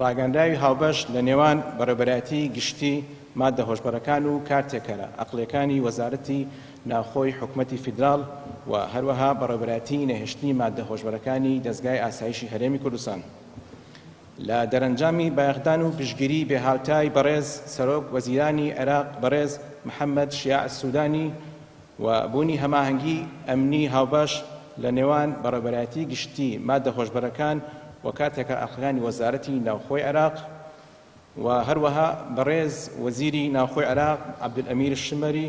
ڕاگەندراوی هاوبەش لە نێوان بەڕێوەبەرایەتی گشتی مادە هۆشبەرەکان و کارتێکەرە ئەقڵیەکانی وەزارەتی ناوخۆی حکوومەتی فیدراڵ و هەروەها بەڕێوەبەرایەتی نەهێشتنی مادە هۆشبەرەکانی دەستگای ئاسایشی هەرێمی کوردستان. لە دەرەنجامی بایەخدان و پشتگیری بێهاوتای بەڕێز سەرۆک وەزیرانی عێراق بەڕێز محەممەد شیاع سوودانی و بوونی هەماهەنگی ئەمنی هاوبەش لە نێوان بەڕێوەبەرایەتی گشتی مادە هۆشبەرەکان و کارتێکە ئەقڵەکانی وەزارەتی ناوخۆی عێراق و هەروەها بەڕێز وەزیری ناوخۆی عێراق عەبدولئەمیر شمەری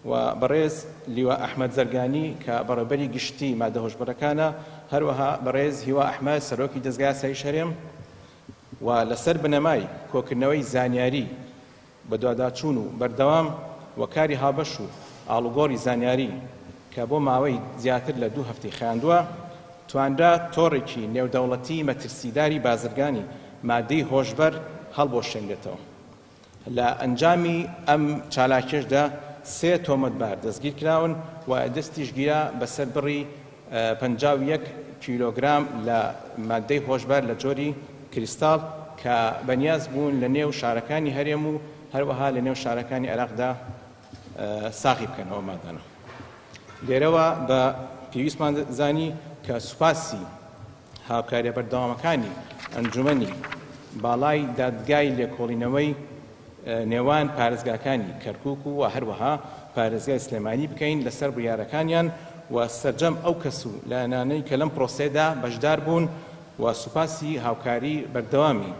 و بەڕێز لیوا ئەحمەد زەرگانی کە بەڕێوەبەری گشتی مادە هۆشبەرەکانە، هەروەها بەڕێز هیوا ئەحمەد سەرۆکی دەستگای ئاسایش هەرێم و لەسەر بنەمای کۆکردنەوەی زانیاری بە دواداچوون و بەردەوام و کاری هاوبەش و ئاڵوگۆڕی زانیاری کە بۆ ماوەی زیاتر لە 2 هەفتەی خایاندووە، توانرا تۆڕێکی نێودەوڵەتی مەترسیداری بازرگانی مادەی هۆشبەر هەڵبۆشێنرێتەوە. لە ئەنجامی ئەم چالاکیەشدا 3 تۆمەتبار دەستگیر کراون و دەستیش گیرا بەسەر بڕی 51 کیلۆگرام لە مادەی هۆشبەر لە جۆری کریستاڵ کە بەنیاز بوون لە نێو شارەکانی هەرێم و هەروەها لە نێو شارەکانی عێراقدا ساغی بکەنەوە مادانە. لێرەوە بە پێویستمان زانی کە سوپاسی هاوکاریە بەردەوامەکانی ئەنجومەنی باڵای دادگای لێکۆڵینەوەی نێوان پارێزگاکانی کەرکووک و هەروەها پارێزگای سلێمانی بکەین لەسەر بڕیارەکانیان و سەرجەم ئەو کەس و لایەنانەی کە لەم پرۆسەیەدا بەشدار بوون و سوپاسی هاوکاری بەردەوامی